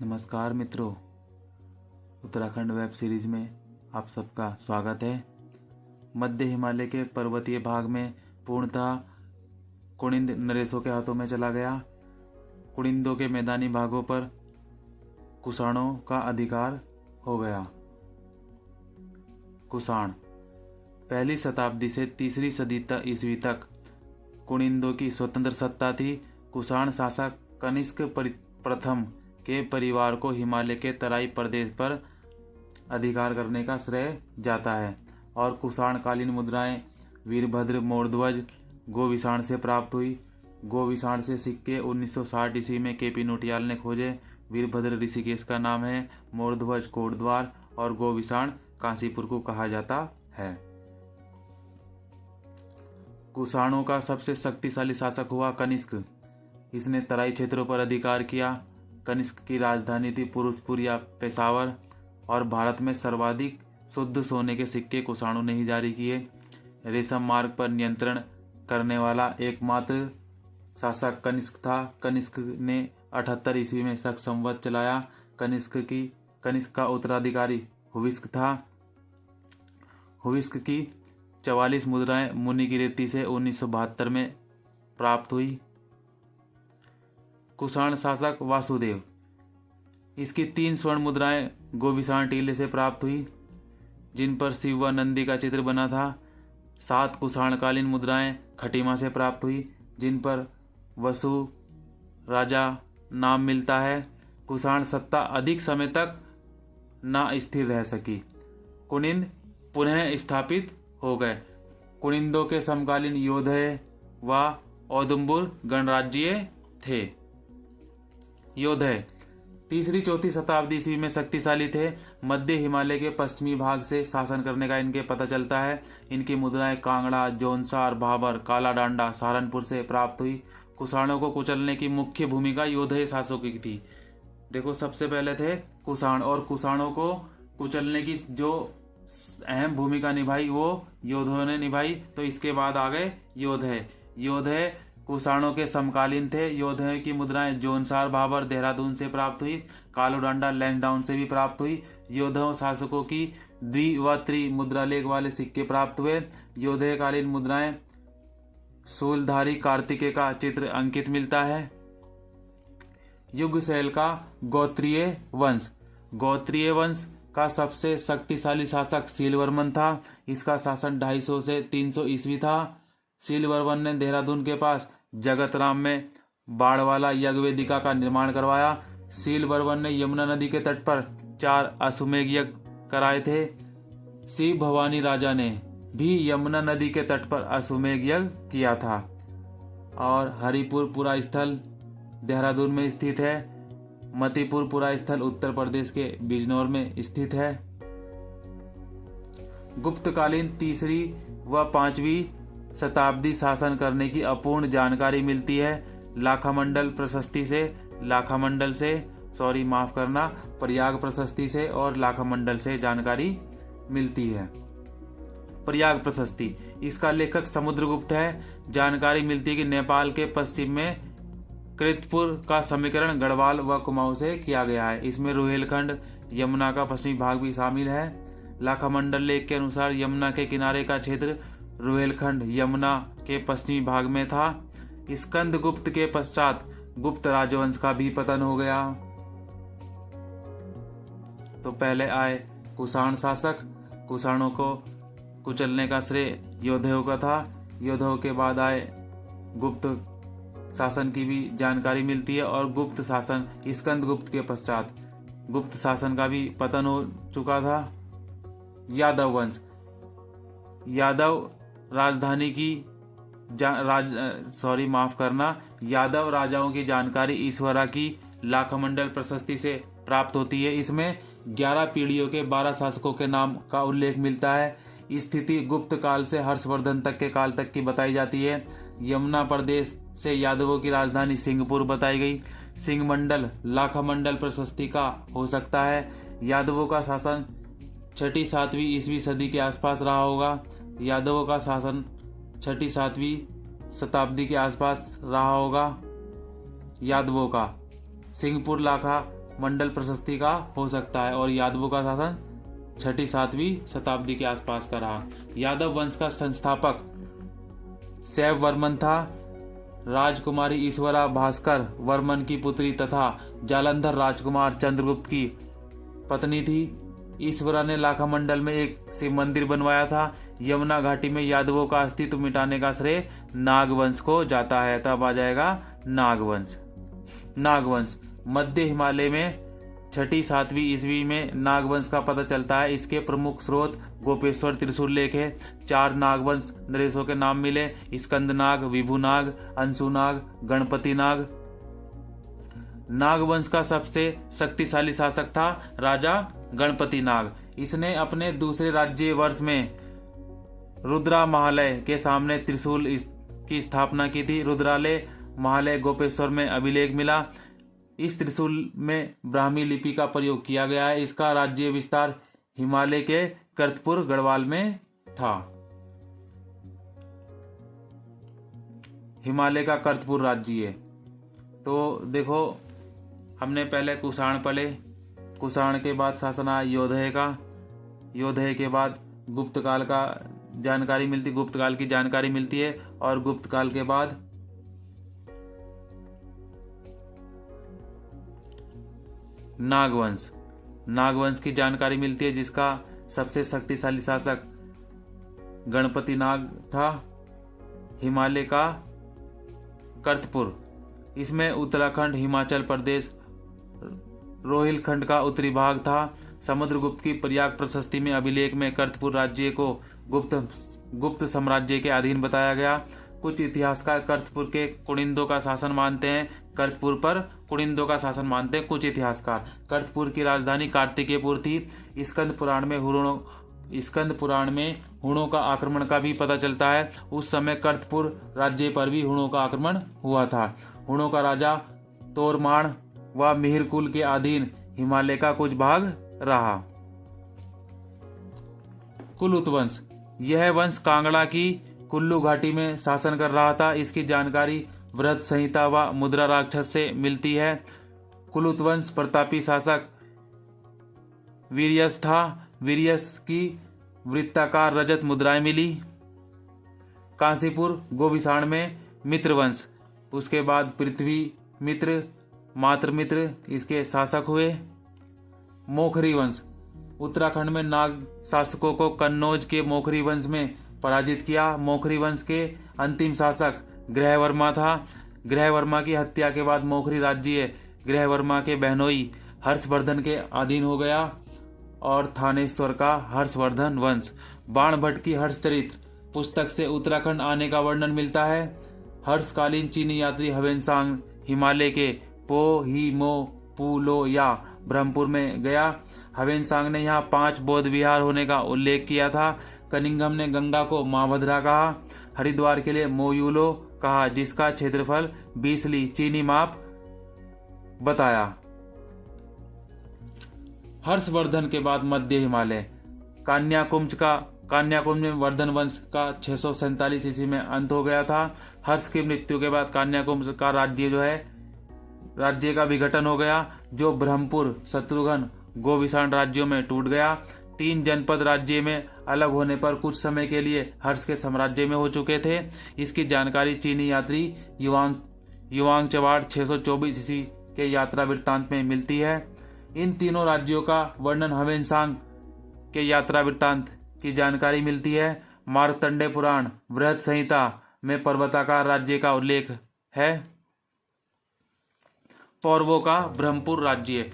नमस्कार मित्रों, Uttarakhand web series में आप सबका स्वागत है। मध्य हिमालय के पर्वतीय भाग में पूर्णतः कुनिंद नरेशों के हाथों में चला गया। कुनिंदों के मैदानी भागों पर कुषाणों का अधिकार हो गया। कुषाण पहली शताब्दी से तीसरी सदी ईस्वी तक कुनिंदों की स्वतंत्र सत्ता थी। कुषाण शासक कनिष्क प्रथम के परिवार को हिमालय के तराई प्रदेश पर अधिकार करने का श्रेय जाता है और कुषाण कालीन मुद्राएं वीरभद्र, मोरध्वज, गोविषाण से प्राप्त हुई। गोविषाण से सिक्के 1960 ईस्वी में केपी नोटियाल ने खोजे। वीरभद्र ऋषिकेश का नाम है, मोरध्वज कोटद्वार और गोविषाण काशीपुर को कहा जाता है। कुषाणों का सबसे शक्तिशाली शासक हुआ कनिष्क। इसने तराई क्षेत्रों पर अधिकार किया। कनिष्क की राजधानी थी पुरुषपुर या पेशावर और भारत में सर्वाधिक शुद्ध सोने के सिक्के कुषाणों ने ही जारी किए। रेशम मार्ग पर नियंत्रण करने वाला एकमात्र शासक कनिष्क था। कनिष्क ने 78 ईस्वी में शक संवत चलाया। कनिष्क का उत्तराधिकारी हुविस्क था। हुविस्क की 44 मुद्राएं मुनि की रीति से 1972 में प्राप्त हुई। कुषाण शासक वासुदेव, इसकी 3 स्वर्ण मुद्राएं गोविषाण टीले से प्राप्त हुई जिन पर शिव व नंदी का चित्र बना था। 7 कुषाणकालीन मुद्राएं खटीमा से प्राप्त हुई जिन पर वसु राजा नाम मिलता है। कुषाण सत्ता अधिक समय तक न स्थिर रह सकी। कुनिंद पुनः स्थापित हो गए। कुनिंदों के समकालीन योधेय व औदुंबर गणराज्य थे। योधेय तीसरी चौथी शताब्दी ईस्वी में शक्तिशाली थे। मध्य हिमालय के पश्चिमी भाग से शासन करने का इनके पता चलता है। इनकी मुद्राएं कांगड़ा, जौनसार, भाबर, काला डांडा, सहारनपुर से प्राप्त हुई। कुषाणों को कुचलने की मुख्य भूमिका योधेय शासकों की थी। देखो, सबसे पहले थे कुषाण और कुषाणों को कुचलने की जो अहम भूमिका निभाई वो योधों ने निभाई। तो इसके बाद आ गए योधेय। योधेय कुषाणों के समकालीन थे। योधेय की मुद्राएं जौनसार, भाबर, देहरादून से प्राप्त हुई। कालो डांडा, लैंसडाउन से भी प्राप्त हुई। योधेय शासकों की द्वि व त्रि मुद्रालेख वाले सिक्के प्राप्त हुए। योधेय कालीन मुद्राएं शूलधारी कार्तिकेय का चित्र अंकित मिलता है। युगशैल का गोत्रीय वंश। गोत्रीय वंश का सबसे शक्तिशाली शासक शीलवर्मन था। इसका शासन 250 से 300 ईस्वी था। शीलवर्मन ने देहरादून के पास जगतराम में बाड़वाला यज्ञवेदिका का निर्माण करवाया। शीलवर्मन ने यमुना नदी के तट पर 4 अश्वमेध यज्ञ कराए थे। शिव भवानी राजा ने भी यमुना नदी के तट पर अश्वमेध यज्ञ किया था। और हरिपुर पुरा स्थल देहरादून में स्थित है। मतिपुर पुरा स्थल उत्तर प्रदेश के बिजनौर में स्थित है। गुप्तकालीन 3री व 5वीं शताब्दी शासन करने की अपूर्ण जानकारी मिलती है। प्रयाग प्रशस्ति से और लाखामंडल से जानकारी मिलती है। प्रयाग प्रशस्ति, इसका लेखक समुद्रगुप्त है। जानकारी मिलती है कि नेपाल के पश्चिम में कृतपुर का समीकरण गढ़वाल व कुमाऊं से किया गया है। इसमें रुहेलखंड, यमुना का पश्चिमी भाग भी शामिल है। लाखामंडल लेख के अनुसार यमुना के किनारे का क्षेत्र रुहेलखंड यमुना के पश्चिमी भाग में था। स्कंदगुप्त के पश्चात गुप्त राजवंश का भी पतन हो गया। तो पहले आए कुषाण शासक। कुषाणों को कुचलने का श्रेय योधेयों का था। योधेयों के बाद आए गुप्त शासन की भी जानकारी मिलती है और गुप्त शासन स्कंदगुप्त के पश्चात गुप्त शासन का भी पतन हो चुका था। यादव वंश। यादव राजधानी की यादव राजाओं की जानकारी ईश्वरा की लाखामंडल प्रशस्ति से प्राप्त होती है। इसमें 11 पीढ़ियों के 12 शासकों के नाम का उल्लेख मिलता है। स्थिति गुप्त काल से हर्षवर्धन तक के काल तक की बताई जाती है। यमुना प्रदेश से यादवों की राजधानी सिंहपुर बताई गई। सिंहमंडल लाखामंडल प्रशस्ति का हो सकता है। यादवों का शासन 6ठी-7वीं ईस्वी सदी के आसपास रहा होगा। यादवों का शासन 6ठी-7वीं शताब्दी के आसपास रहा होगा। यादवों का सिंहपुर लाखा मंडल प्रशस्ति का हो सकता है। और यादवों का शासन 6ठी-7वीं शताब्दी के आसपास का रहा। यादव वंश का संस्थापक शैव वर्मन था। राजकुमारी ईश्वरा भास्कर वर्मन की पुत्री तथा जालंधर राजकुमार चंद्रगुप्त की पत्नी थी। ईश्वरा ने लाखा मंडल में एक शिव मंदिर बनवाया था। यमुना घाटी में यादवों का अस्तित्व मिटाने का श्रेय नागवंश को जाता है। तब आ जाएगा नागवंश। नागवंश मध्य हिमालय में 6ठी-7वीं ईस्वी में नागवंश का पता चलता है। इसके प्रमुख स्रोत गोपेश्वर त्रिशूल लेख है। 4 नागवंश नरेशों के नाम मिले: स्कंदनाग, विभुनाग, अंशुनाग, गणपति नाग। नागवंश का सबसे शक्तिशाली शासक था राजा गणपति नाग। इसने अपने दूसरे राज्य वर्ष में रुद्रा महालय के सामने त्रिशूल की स्थापना की थी। रुद्रालय महालय गोपेश्वर में अभिलेख मिला। इस त्रिशूल में ब्राह्मी लिपि का प्रयोग किया गया है। इसका राज्य विस्तार हिमालय के कर्तपुर गढ़वाल में था। हिमालय का कर्तपुर राज्य है। तो देखो, हमने पहले कुषाण पढ़े। कुषाण के बाद शासन आया योधय का। योधय के बाद गुप्त काल का जानकारी मिलती, गुप्त काल की जानकारी मिलती है। और गुप्त काल के बाद नागवंश। नागवंश की जानकारी मिलती है, जिसका सबसे शक्तिशाली शासक गणपति नाग था। हिमालय का कर्तपुर, इसमें उत्तराखंड, हिमाचल प्रदेश, रोहिलखंड का उत्तरी भाग था। समुद्रगुप्त की प्रयाग प्रशस्ति में अभिलेख में कर्तपुर राज्य को गुप्त साम्राज्य के अधीन बताया गया। कुछ इतिहासकार कर्तपुर के कुनिंदों का शासन मानते हैं। कर्तपुर पर कुनिंदों का शासन मानते हैं कुछ इतिहासकार। कर्तपुर की राजधानी कार्तिकेयपुर थी। स्कंद पुराण में हुणों का आक्रमण का भी पता चलता है। उस समय कर्तपुर राज्य पर भी हुणों का आक्रमण हुआ था। हुणों का राजा तोरमाण व मिहिर कुल के अधीन हिमालय का कुछ भाग रहा। कुलुत वंश, यह वंश कांगड़ा की कुल्लू घाटी में शासन कर रहा था। इसकी जानकारी वृहत संहिता व मुद्रा राक्षस से मिलती है। कुलुत वंश प्रतापी शासक वीरियस था। वीरियस की वृत्ताकार रजत मुद्राएं मिली। कांसीपुर गोविसाण में मित्र वंश, उसके बाद पृथ्वी मित्र, मातृमित्र इसके शासक हुए। मोखरी वंश, उत्तराखंड में नाग शासकों को कन्नौज के मोखरी वंश में पराजित किया। मोखरी वंश के अंतिम शासक ग्रहवर्मा था। ग्रहवर्मा की हत्या के बाद मोखरी राज्य ग्रहवर्मा के बहनोई हर्षवर्धन के अधीन हो गया और थानेश्वर का हर्षवर्धन वंश। बाणभट्ट की हर्षचरित्र पुस्तक से उत्तराखंड आने का वर्णन मिलता है। हर्षकालीन चीनी यात्री ह्वेनसांग हिमालय के पो ही मो पुलो या ब्रह्मपुर में गया। ह्वेनसांग ने यहाँ 5 बौद्ध विहार होने का उल्लेख किया था। कनिंघम ने गंगा को महाभद्रा कहा। हरिद्वार के लिए मोयूलो कहा, जिसका क्षेत्रफल 20 ली चीनी माप बताया। हर्षवर्धन के बाद मध्य हिमालय, कान्याकुंज में वर्धन वंश का 647 ईस्वी में अंत हो गया था। हर्ष की मृत्यु के बाद कान्याकुंज का राज्य का विघटन हो गया, जो ब्रह्मपुर, शत्रुघ्न, गोविसाण राज्यों में टूट गया। 3 जनपद राज्य में अलग होने पर कुछ समय के लिए हर्ष के साम्राज्य में हो चुके थे। इसकी जानकारी चीनी यात्री युवांग चवाड़ 624 ईस्वी के यात्रा वृत्तांत में मिलती है। इन तीनों राज्यों का वर्णन ह्वेनसांग के यात्रा वृत्तांत की जानकारी मिलती है। मार्कंडेय पुराण वृहत संहिता में पर्वताकार राज्य का उल्लेख है। पौरवों का ब्रह्मपुर राज्य,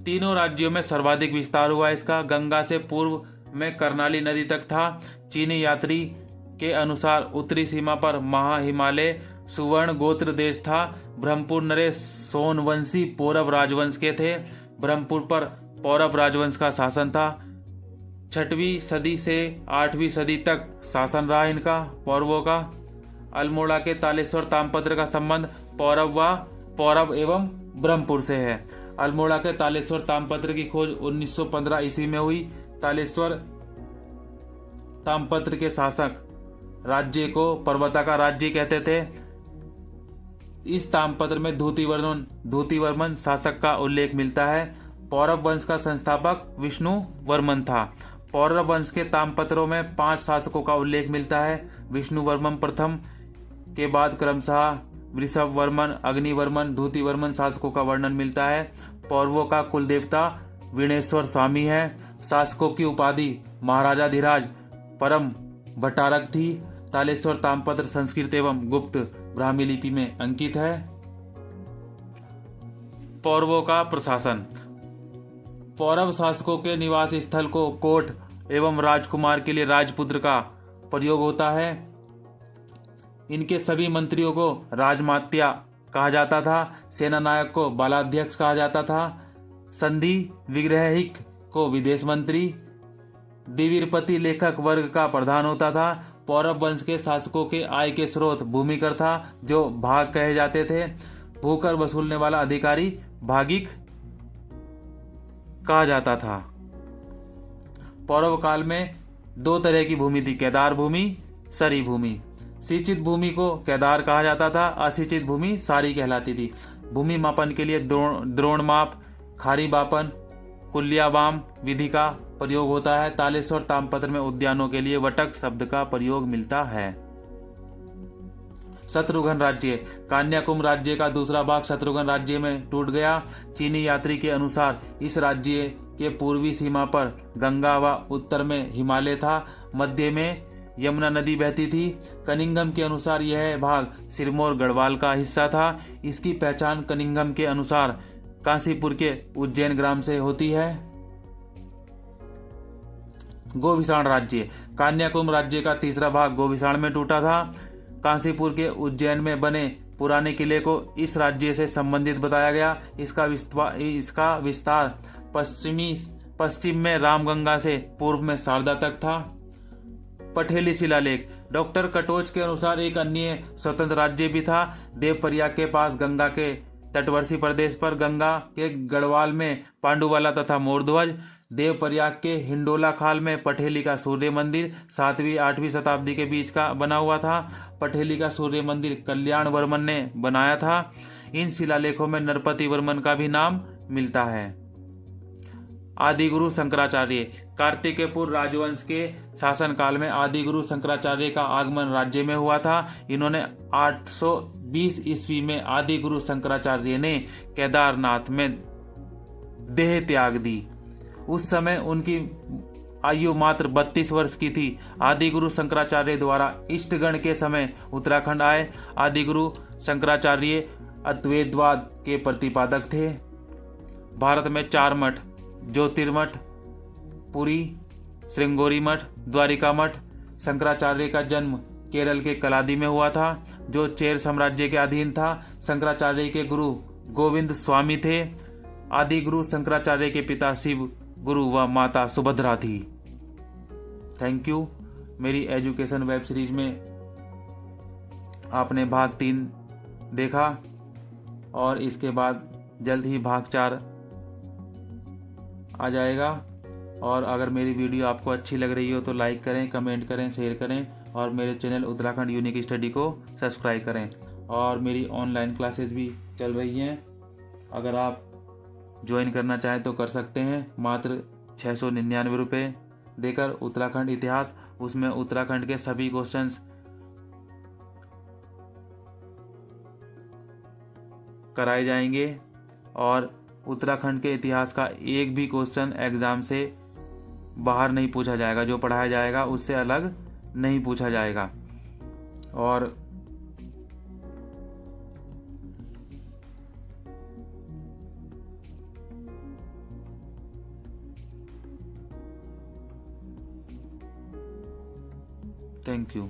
तीनों राज्यों में सर्वाधिक विस्तार हुआ इसका। गंगा से पूर्व में कर्णाली नदी तक था। चीनी यात्री के अनुसार उत्तरी सीमा पर महाहिमालय सुवर्ण गोत्र देश था। ब्रह्मपुर नरेश सोनवंशी पौरव राजवंश के थे। ब्रह्मपुर पर पौरव राजवंश का शासन था। 6वीं सदी से 8वीं सदी तक शासन रहा इनका, पौरवों का। अल्मोड़ा के तालेश्वर तामपत्र का संबंध पौरव एवं ब्रह्मपुर से है। अल्मोड़ा के तालेश्वर तामपत्र की खोज 1915 ईस्वी में हुई। तालेश्वर तामपत्र के शासक राज्य को पर्वताकार राज्य कहते थे। इस ताम्रपत्र में धूतिवर्मन शासक का उल्लेख मिलता है। पौरव वंश का संस्थापक विष्णु वर्मन था। पौरव वंश के ताम्रपत्रों में 5 शासकों का उल्लेख मिलता है। विष्णु वर्मन प्रथम के बाद क्रमशः वृषभ वर्मन, अग्निवर्मन, धूतिवर्मन शासकों का वर्णन मिलता है। पौरवों का कुल देवता वीणेश्वर स्वामी है। शासकों की उपाधि महाराजाधिराज परम भट्टारक थी। तालेश्वर ताम्रपत्र संस्कृत एवं गुप्त ब्राह्मी लिपि में अंकित है। पौरवों का प्रशासन। पौरव शासकों के निवास स्थल को कोट एवं राजकुमार के लिए राजपुत्र का प्रयोग होता है। इनके सभी मंत्रियों को राजमात्या कहा जाता था। सेना नायक को बालाध्यक्ष कहा जाता था। संधि विग्रहिक को विदेश मंत्री, द्विवीरपति लेखक वर्ग का प्रधान होता था। पौरव वंश के शासकों के आय के स्रोत भूमिकर था, जो भाग कहे जाते थे। भूकर वसूलने वाला अधिकारी भागिक कहा जाता था। पौरव काल में 2 तरह की भूमि थी, केदार भूमि, सरी भूमि। सिंचित भूमि को केदार कहा जाता था, असिंचित भूमि सारी कहलाती थी। भूमि मापन के लिए द्रोण माप, खारी मापन, कुल्याबाम विधि का प्रयोग होता है। तालेश्वर ताम्रपत्र में उद्यानों के लिए वटक शब्द का प्रयोग मिलता है। शत्रुघ्न राज्य। कन्याकुमारी राज्य का दूसरा भाग शत्रुघ्न राज्य में टूट गया। चीनी यात्री के अनुसार इस राज्य के पूर्वी सीमा पर गंगा व उत्तर में हिमालय था। मध्य में यमुना नदी बहती थी। कनिंघम के अनुसार यह भाग सिरमौर गढ़वाल का हिस्सा था। इसकी पहचान कनिंघम के अनुसार काशीपुर के उज्जैन ग्राम से होती है। गोविसाण राज्य। कन्याकुमारी राज्य का तीसरा भाग गोविसाण में टूटा था। काशीपुर के उज्जैन में बने पुराने किले को इस राज्य से संबंधित बताया गया। इसका विस्तार पश्चिम में रामगंगा से पूर्व में शारदा तक था। पठेली शिलालेख। डॉक्टर कटोच के अनुसार एक अन्य स्वतंत्र राज्य भी था। देवप्रयाग के पास गंगा के तटवर्ती प्रदेश पर गंगा के गढ़वाल में पांडुवाला तथा मोरध्वज। देवप्रयाग के हिंडोला खाल में पठेली का सूर्य मंदिर 7वीं-8वीं शताब्दी के बीच का बना हुआ था। पठेली का सूर्य मंदिर कल्याण वर्मन ने बनाया था। इन शिलालेखों में नरपति वर्मन का भी नाम मिलता है। आदिगुरु शंकराचार्य। कार्तिकेयपुर राजवंश के शासनकाल में आदिगुरु शंकराचार्य का आगमन राज्य में हुआ था। इन्होंने 820 ईस्वी में आदिगुरु शंकराचार्य ने केदारनाथ में देह त्याग दी। उस समय उनकी आयु मात्र 32 वर्ष की थी। आदिगुरु शंकराचार्य द्वारा इष्टगण के समय उत्तराखंड आए। आदिगुरु शंकराचार्य अद्वैतवाद के प्रतिपादक थे। भारत में 4 मठ, ज्योतिर्मठ, पुरी, श्रृंगोरी मठ, द्वारिका मठ। शंकराचार्य का जन्म केरल के कलादी में हुआ था, जो चेर साम्राज्य के अधीन था। शंकराचार्य के गुरु गोविंद स्वामी थे। आदि गुरु शंकराचार्य के पिता शिव गुरु व माता सुभद्रा थी। Thank you. मेरी एजुकेशन वेब सीरीज में आपने भाग 3 देखा और इसके बाद जल्द ही भाग 4 आ जाएगा। और अगर मेरी वीडियो आपको अच्छी लग रही हो तो लाइक करें, कमेंट करें, शेयर करें और मेरे चैनल उत्तराखंड यूनिक स्टडी को सब्सक्राइब करें। और मेरी ऑनलाइन क्लासेस भी चल रही हैं, अगर आप ज्वाइन करना चाहें तो कर सकते हैं। मात्र 699 रुपये देकर उत्तराखंड इतिहास, उसमें उत्तराखंड के सभी क्वेश्चंस कराए जाएंगे और उत्तराखंड के इतिहास का एक भी क्वेश्चन एग्जाम से बाहर नहीं पूछा जाएगा। जो पढ़ाया जाएगा उससे अलग नहीं पूछा जाएगा। और थैंक यू।